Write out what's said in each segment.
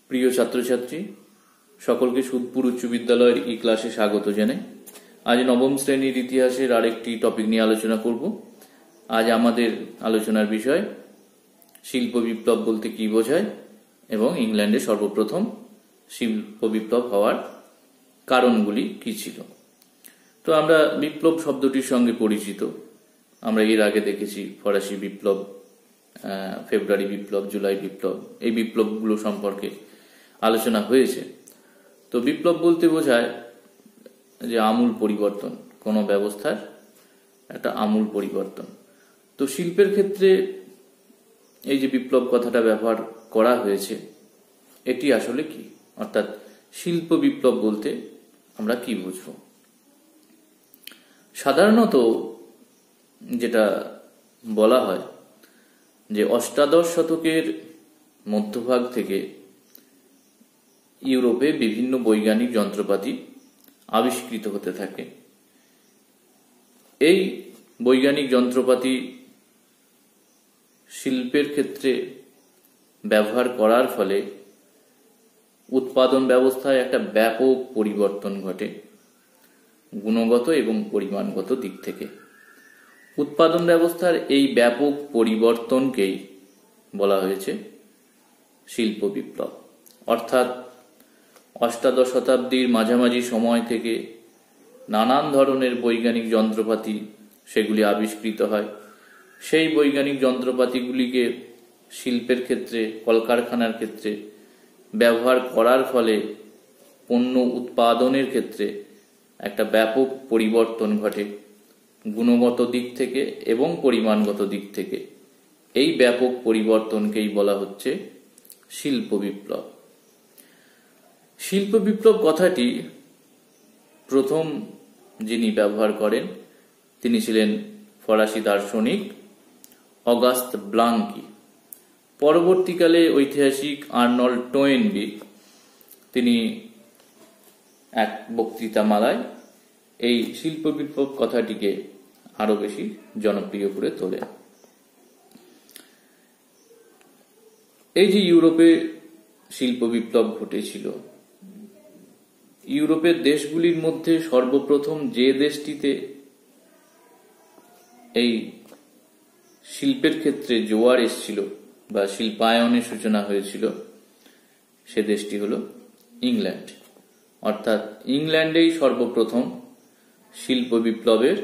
প্রিয় ছাত্রছাত্রী সকলকে সুদপুর উচ্চ বিদ্যালয়ের ই ক্লাসে স্বাগত জানাই। আজ নবম শ্রেণীর ইতিহাসের আরেকটি টপিক নিয়ে আলোচনা করব। আজ আমাদের আলোচনার বিষয় শিল্প বিপ্লব বলতে কি বোঝায় এবং ইংল্যান্ডে সর্বপ্রথম শিল্প বিপ্লব হওয়ার কারণগুলি কি ছিল। তো আমরা বিপ্লব শব্দটির সঙ্গে পরিচিত। আমরা এর আগে দেখেছি ফরাসি বিপ্লব, ফেব্রুয়ারি বিপ্লব, জুলাই বিপ্লব, এই বিপ্লবগুলো সম্পর্কে আলোচনা হয়েছে। তো বিপ্লব বলতে বোঝায় যে আমূল পরিবর্তন, কোনো ব্যবস্থার একটা আমূল পরিবর্তন। তো শিল্পের ক্ষেত্রে এই যে বিপ্লব কথাটা ব্যবহার করা হয়েছে, এটি আসলে কি, অর্থাৎ শিল্প বিপ্লব বলতে আমরা কি বুঝব। সাধারণত যেটা বলা হয় যে অষ্টাদশ শতকের মধ্যভাগ থেকে ইউরোপে বিভিন্ন বৈজ্ঞানিক যন্ত্রপাতি আবিষ্কৃত হতে থাকে। এই বৈজ্ঞানিক যন্ত্রপাতি শিল্পের ক্ষেত্রে ব্যবহার করার ফলে উৎপাদন ব্যবস্থায় একটা ব্যাপক পরিবর্তন ঘটে গুণগত এবং পরিমাণগত দিক থেকে। উৎপাদন ব্যবস্থার এই ব্যাপক পরিবর্তনকেই বলা হয়েছে শিল্প বিপ্লব। অর্থাৎ অষ্টাদশ শতাব্দীর মাঝামাঝি সময় থেকে নানান ধরনের বৈজ্ঞানিক যন্ত্রপাতি সেগুলি আবিষ্কৃত হয়। সেই বৈজ্ঞানিক যন্ত্রপাতিগুলিকে শিল্পের ক্ষেত্রে, কলকারখানার ক্ষেত্রে ব্যবহার করার ফলে পণ্য উৎপাদনের ক্ষেত্রে একটা ব্যাপক পরিবর্তন ঘটে গুণগত দিক থেকে এবং পরিমাণগত দিক থেকে। এই ব্যাপক পরিবর্তনকেই বলা হচ্ছে শিল্প বিপ্লব। শিল্প বিপ্লব কথাটি প্রথম যিনি ব্যবহার করেন তিনি ছিলেন ফরাসি দার্শনিক অগাস্ত ব্লাঙ্কি। পরবর্তীকালে ঐতিহাসিক আর্নল্ড টোয়েনবি তিনি এক বক্তৃতামালায় এই শিল্প বিপ্লব কথাটিকে আরো বেশি জনপ্রিয় করে তোলেন। এই যে ইউরোপে শিল্প বিপ্লব ঘটেছিল, ইউরোপের দেশগুলির মধ্যে সর্বপ্রথম যে দেশটিতে এই শিল্পের ক্ষেত্রে জোয়ার এসেছিল বা শিল্পায়নের সূচনা হয়েছিল, সে দেশটি হল ইংল্যান্ড। অর্থাৎ ইংল্যান্ডেই সর্বপ্রথম শিল্প বিপ্লবের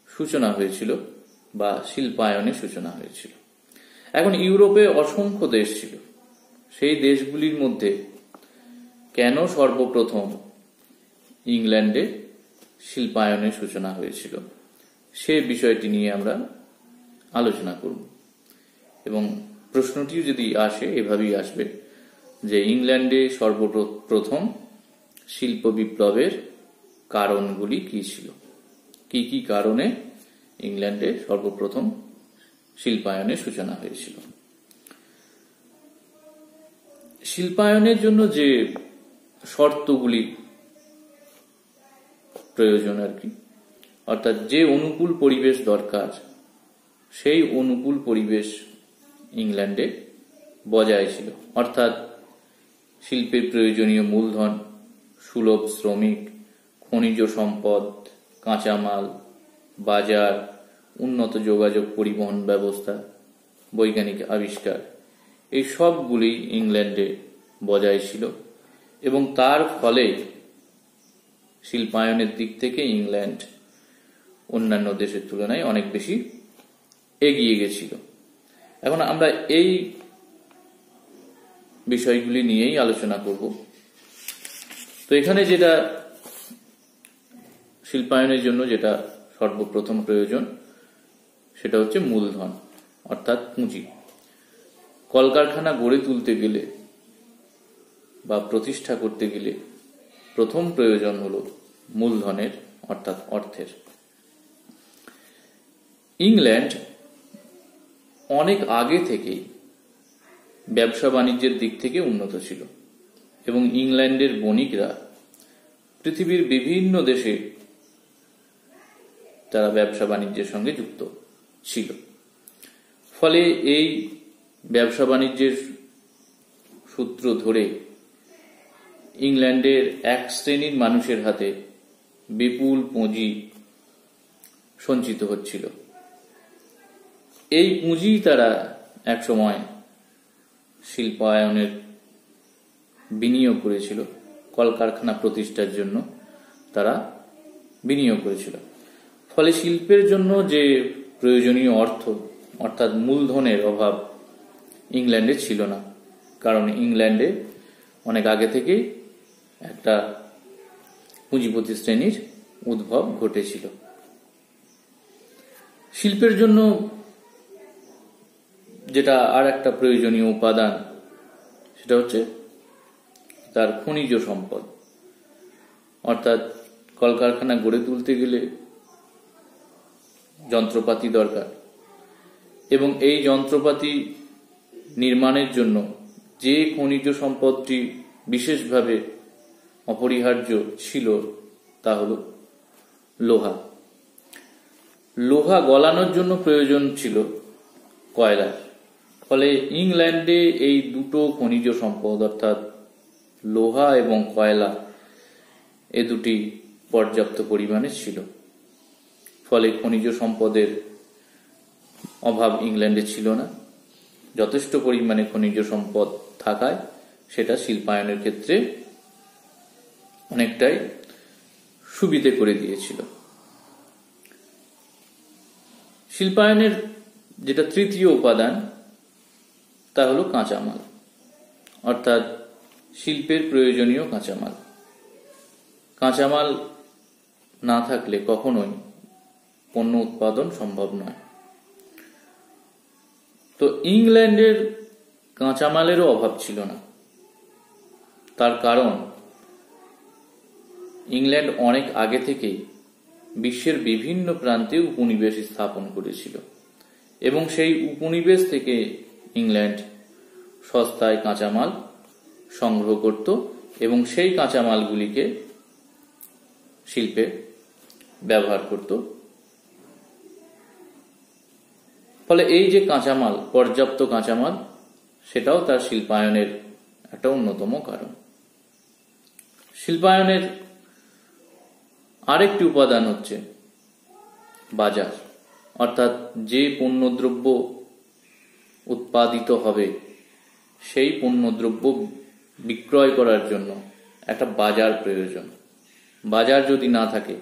সূচনা হয়েছিল বা শিল্পায়নের সূচনা হয়েছিল। এখন ইউরোপে অসংখ্য দেশ ছিল, সেই দেশগুলির মধ্যে কেন সর্বপ্রথম ইংল্যান্ডে শিল্পায়নের সূচনা হয়েছিল সে বিষয়টি নিয়ে আমরা আলোচনা করব। এবং প্রশ্নটিও যদি আসে, এভাবেই আসবে যে ইংল্যান্ডে সর্বপ্রথম শিল্প বিপ্লবের কারণগুলি কি ছিল, কি কি কারণে ইংল্যান্ডে সর্বপ্রথম শিল্পায়নের সূচনা হয়েছিল। শিল্পায়নের জন্য যে শর্তগুলি প্রয়োজন আর কি, অর্থাৎ যে অনুকূল পরিবেশ দরকার, সেই অনুকূল পরিবেশ ইংল্যান্ডে বজায় ছিল। অর্থাৎ শিল্পের প্রয়োজনীয় মূলধন, সুলভ শ্রমিক, খনিজ সম্পদ, কাঁচামাল, বাজার, উন্নত যোগাযোগ পরিবহন ব্যবস্থা, বৈজ্ঞানিক আবিষ্কার, এই সবগুলি ইংল্যান্ডে বজায় ছিল এবং তার ফলে শিল্পায়নের দিক থেকে ইংল্যান্ড অন্যান্য দেশের তুলনায় অনেক বেশি এগিয়ে গেছিল। এখন আমরা এই বিষয়গুলি নিয়েই আলোচনা করব। তো এখানে যেটা শিল্পায়নের জন্য যেটা সর্বপ্রথম প্রয়োজন সেটা হচ্ছে মূলধন, অর্থাৎ পুঁজি। কলকারখানা গড়ে তুলতে গেলে বা প্রতিষ্ঠা করতে গেলে প্রথম প্রয়োজন হলো মূলধনের, অর্থাৎ অর্থের। ইংল্যান্ড অনেক আগে থেকেই ব্যবসা বাণিজ্যের দিক থেকে উন্নত ছিল এবং ইংল্যান্ডের বণিকরা পৃথিবীর বিভিন্ন দেশে তারা ব্যবসা বাণিজ্যের সঙ্গে যুক্ত ছিল। ফলে এই ব্যবসা বাণিজ্যের সূত্র ধরে ইংল্যান্ডের এক শ্রেণীর মানুষের হাতে বিপুল পুঁজি সঞ্চিত হচ্ছিল। এই পুঁজি তারা একসময় শিল্পায়নের বিনিয়োগ করেছিল, কলকারখানা প্রতিষ্ঠার জন্য তারা বিনিয়োগ করেছিল। ফলে শিল্পের জন্য যে প্রয়োজনীয় অর্থ অর্থাৎ মূলধনের অভাব ইংল্যান্ডে ছিল না, কারণ ইংল্যান্ডে অনেক আগে থেকেই একটা পুঁজিপতি শ্রেণীর উদ্ভব ঘটেছিল। শিল্পের জন্য যেটা আর একটা প্রয়োজনীয় উপাদান সেটা হচ্ছে তার খনিজ সম্পদ। অর্থাৎ কলকারখানা গড়ে তুলতে গেলে যন্ত্রপাতি দরকার, এবং এই যন্ত্রপাতি নির্মাণের জন্য যে খনিজ সম্পদটি বিশেষভাবে অপরিহার্য ছিল তা হল লোহা। লোহা গলানোর জন্য প্রয়োজন ছিল কয়লা। ফলে ইংল্যান্ডে এই দুটো খনিজ সম্পদ অর্থাৎ লোহা এবং কয়লা এ দুটি পর্যাপ্ত পরিমাণে ছিল। ফলে খনিজ সম্পদের অভাব ইংল্যান্ডে ছিল না। যথেষ্ট পরিমাণে খনিজ সম্পদ থাকায় সেটা শিল্পায়নের ক্ষেত্রে অনেকটাই সুবিধে করে দিয়েছিল। শিল্পায়নের যেটা তৃতীয় উপাদান তা হলো কাঁচামাল, অর্থাৎ শিল্পের প্রয়োজনীয় কাঁচামাল। কাঁচামাল না থাকলে কখনোই পণ্য উৎপাদন সম্ভব নয়। তো ইংল্যান্ডের কাঁচামালেরও অভাব ছিল না। তার কারণ ইংল্যান্ড অনেক আগে থেকেই বিশ্বের বিভিন্ন প্রান্তে উপনিবেশ স্থাপন করেছিল, এবং সেই উপনিবেশ থেকে ইংল্যান্ড সস্তায় কাঁচামাল সংগ্রহ করত এবং সেই কাঁচামালগুলিকে শিল্পে ব্যবহার করত। ফলে এই যে কাঁচামাল, পর্যাপ্ত কাঁচামাল, সেটাও তার শিল্পায়নের একটা অন্যতম কারণ। শিল্পায়নের আরেকটি উপাদান হচ্ছে বাজার, অর্থাৎ যে পণ্যদ্রব্য উৎপাদিত হবে সেই পণ্যদ্রব্য বিক্রয় করার জন্য একটা বাজার প্রয়োজন। বাজার যদি না থাকে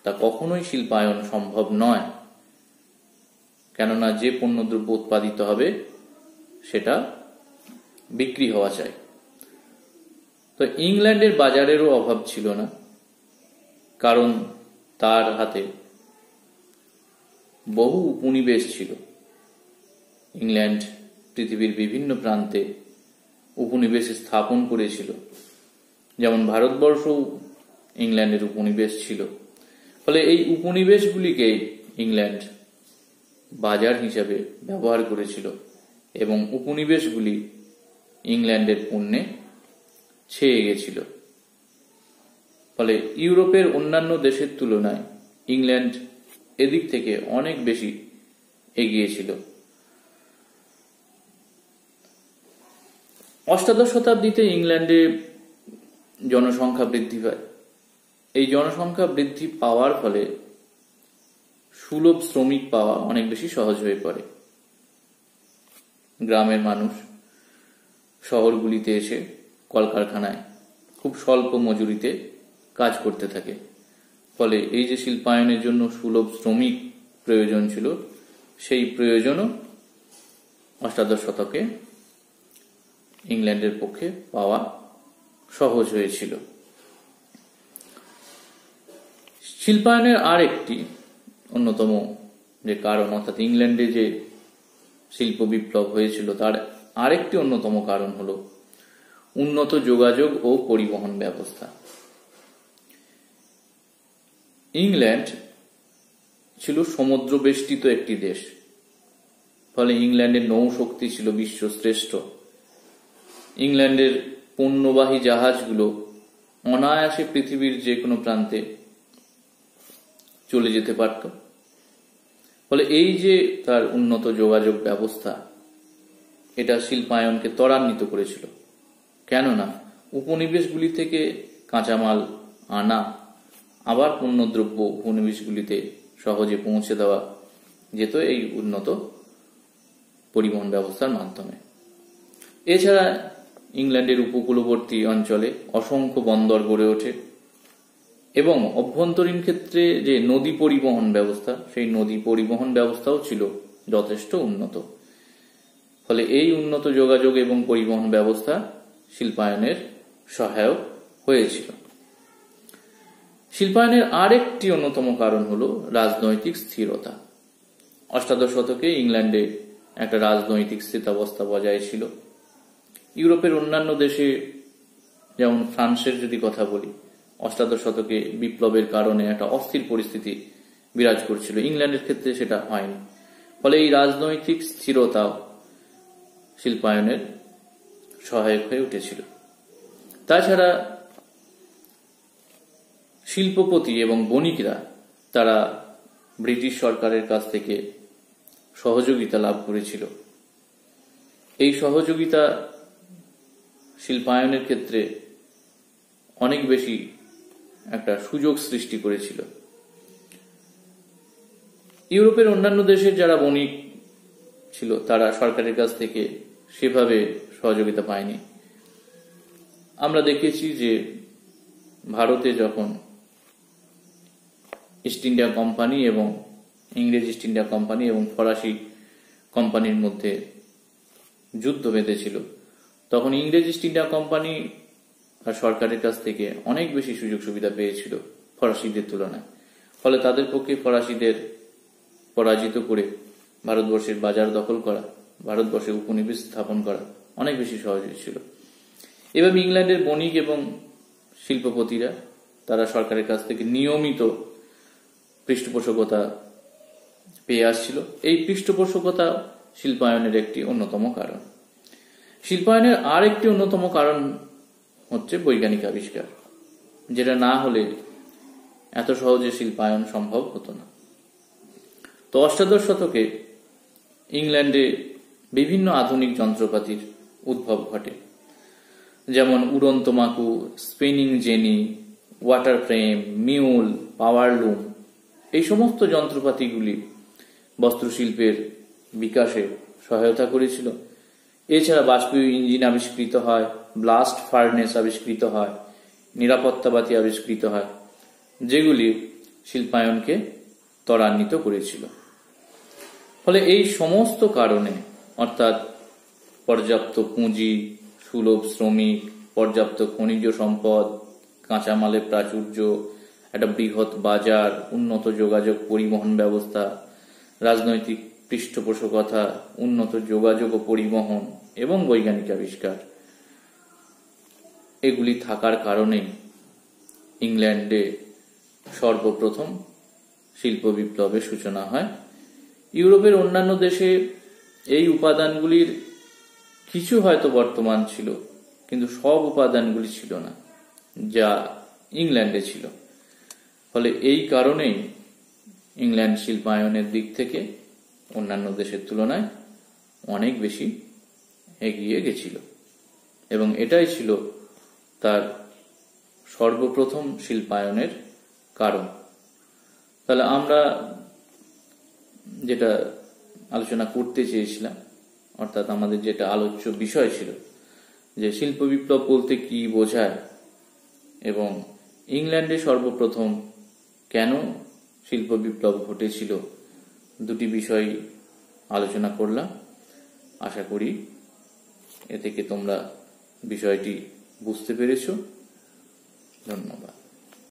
তা কখনোই শিল্পায়ন সম্ভব নয়, কেননা যে পণ্যদ্রব্য উৎপাদিত হবে সেটা বিক্রি হওয়া চাই। তো ইংল্যান্ডের বাজারেরও অভাব ছিল না, কারণ তার হাতে বহু উপনিবেশ ছিল। ইংল্যান্ড পৃথিবীর বিভিন্ন প্রান্তে উপনিবেশ স্থাপন করেছিল, যেমন ভারতবর্ষও ইংল্যান্ডের উপনিবেশ ছিল। ফলে এই উপনিবেশগুলিকে ইংল্যান্ড বাজার হিসাবে ব্যবহার করেছিল এবং উপনিবেশগুলি ইংল্যান্ডের পণ্যে ছেয়ে গেছিল। ফলে ইউরোপের অন্যান্য দেশের তুলনায় ইংল্যান্ড এদিক থেকে অনেক বেশি এগিয়ে ছিল। অষ্টাদশ শতাব্দীতে ইংল্যান্ডে জনসংখ্যা বৃদ্ধি পায়। এই জনসংখ্যা বৃদ্ধি পাওয়ার ফলে সুলভ শ্রমিক পাওয়া অনেক বেশি সহজ হয়ে পড়ে। গ্রামের মানুষ শহরগুলিতে এসে কলকারখানায় খুব স্বল্প মজুরিতে কাজ করতে থাকে। ফলে এই যে শিল্পায়নের জন্য সুলভ শ্রমিক প্রয়োজন ছিল, সেই প্রয়োজনও অষ্টাদশ শতকে ইংল্যান্ডের পক্ষে পাওয়া সহজ হয়েছিল। শিল্পায়নের আরেকটি অন্যতম যে কারণ, অর্থাৎ ইংল্যান্ডে যে শিল্প বিপ্লব হয়েছিল তার আরেকটি অন্যতম কারণ হল উন্নত যোগাযোগ ও পরিবহন ব্যবস্থা। ইংল্যান্ড ছিল সমুদ্র বেষ্টিত একটি দেশ। ফলে ইংল্যান্ডের নৌশক্তি ছিল বিশ্বশ্রেষ্ঠ। ইংল্যান্ডের পণ্যবাহী জাহাজগুলো অনায়াসে পৃথিবীর যে কোনো প্রান্তে চলে যেতে পারত। ফলে এই যে তার উন্নত যোগাযোগ ব্যবস্থা, এটা শিল্পায়নকে ত্বরান্বিত করেছিল। কেননা উপনিবেশগুলি থেকে কাঁচামাল আনা, আবার পণ্যদ্রব্য উপনিবেশগুলিতে সহজে পৌঁছে দেওয়া যেত এই উন্নত পরিবহন ব্যবস্থার মাধ্যমে। এছাড়া ইংল্যান্ডের উপকূলবর্তী অঞ্চলে অসংখ্য বন্দর গড়ে ওঠে এবং অভ্যন্তরীণ ক্ষেত্রে যে নদী পরিবহন ব্যবস্থা, সেই নদী পরিবহন ব্যবস্থাও ছিল যথেষ্ট উন্নত। ফলে এই উন্নত যোগাযোগ এবং পরিবহন ব্যবস্থা শিল্পায়নের সহায়ক হয়েছিল। শিল্পায়নের আরেকটি অন্যতম কারণ হলো রাজনৈতিক স্থিরতা। অষ্টাদশ শতকে ইংল্যান্ডে একটা রাজনৈতিক স্থিতাবস্থা বজায় ছিল। ইউরোপের অন্যান্য দেশে, যেমন ফ্রান্সের যদি কথা বলি, অষ্টাদশ শতকে বিপ্লবের কারণে একটা অস্থির পরিস্থিতি বিরাজ করছিল। ইংল্যান্ডের ক্ষেত্রে সেটা হয়নি। ফলে এই রাজনৈতিক স্থিরতা শিল্পায়নের সহায়ক হয়ে উঠেছিল। তাছাড়া শিল্পপতি এবং বণিকরা তারা ব্রিটিশ সরকারের কাছ থেকে সহযোগিতা লাভ করেছিল। এই সহযোগিতা শিল্পায়নের ক্ষেত্রে অনেক বেশি একটা সুযোগ সৃষ্টি করেছিল। ইউরোপের অন্যান্য দেশের যারা বণিক ছিল তারা সরকারের কাছ থেকে সেভাবে সহযোগিতা পায়নি। আমরা দেখেছি যে ভারতে যখন ইস্ট ইন্ডিয়া কোম্পানি এবং ইংরেজ ইস্ট ইন্ডিয়া কোম্পানি এবং ফরাসি কোম্পানির মধ্যে যুদ্ধ বেঁধেছিল, তখন ইংরেজ ইস্ট ইন্ডিয়া কোম্পানি আর সরকারের কাছ থেকে অনেক বেশি সুযোগ সুবিধা পেয়েছিল ফরাসিদের তুলনায়। ফলে তাদের পক্ষে ফরাসিদের পরাজিত করে ভারতবর্ষের বাজার দখল করা, ভারতবর্ষে উপনিবেশ স্থাপন করা অনেক বেশি সহজ হয়েছিল। এভাবে ইংল্যান্ডের বণিক এবং শিল্পপতিরা তারা সরকারের কাছ থেকে নিয়মিত পৃষ্ঠপোষকতা পেয়ে আসছিল। এই পৃষ্ঠপোষকতা শিল্পায়নের একটি অন্যতম কারণ। শিল্পায়নের আর একটি অন্যতম কারণ হচ্ছে বৈজ্ঞানিক আবিষ্কার, যেটা না হলে এত সহজে শিল্পায়ন সম্ভব হতো না। তো অষ্টাদশ শতকে ইংল্যান্ডে বিভিন্ন আধুনিক যন্ত্রপাতির উদ্ভব ঘটে, যেমন উড়ন্ত মাকু, spinning jenny, water frame, mule, power loom. এই সমস্ত যন্ত্রপাতিগুলি বস্ত্রশিল্পের বিকাশে সহায়তা করেছিল। এছাড়া বাষ্পীয় ইঞ্জিন আবিষ্কৃত হয়, ব্লাস্ট ফার্নেস আবিষ্কৃত হয়, নিরাপত্তাবাতি আবিষ্কৃত হয়, যেগুলি শিল্পায়নকে ত্বরান্বিত করেছিল। ফলে এই সমস্ত কারণে, অর্থাৎ পর্যাপ্ত পুঁজি, সুলভ শ্রমিক, পর্যাপ্ত খনিজ সম্পদ, কাঁচামালের প্রাচুর্য, একটা বৃহৎ বাজার, উন্নত যোগাযোগ পরিবহন ব্যবস্থা, রাজনৈতিক পৃষ্ঠপোষকতা, উন্নত যোগাযোগ ও পরিবহন এবং বৈজ্ঞানিক আবিষ্কার, এগুলি থাকার কারণে ইংল্যান্ডে সর্বপ্রথম শিল্প বিপ্লবের সূচনা হয়। ইউরোপের অন্যান্য দেশে এই উপাদানগুলির কিছু হয়তো বর্তমান ছিল, কিন্তু সব উপাদানগুলি ছিল না যা ইংল্যান্ডে ছিল। ফলে এই কারণেই ইংল্যান্ড শিল্পায়নের দিক থেকে অন্যান্য দেশের তুলনায় অনেক বেশি এগিয়ে গেছিল এবং এটাই ছিল তার সর্বপ্রথম শিল্পায়নের কারণ। তাহলে আমরা যেটা আলোচনা করতে চেয়েছিলাম, অর্থাৎ আমাদের যেটা আলোচ্য বিষয় ছিল, যে শিল্প বিপ্লব বলতে কি বোঝায় এবং ইংল্যান্ডে সর্বপ্রথম কেন শিল্প বিপ্লব ঘটেছিল, দুটি বিষয় আলোচনা করলাম। আশা করি এ থেকে তোমরা বিষয়টি বুঝতে পেরেছ। ধন্যবাদ।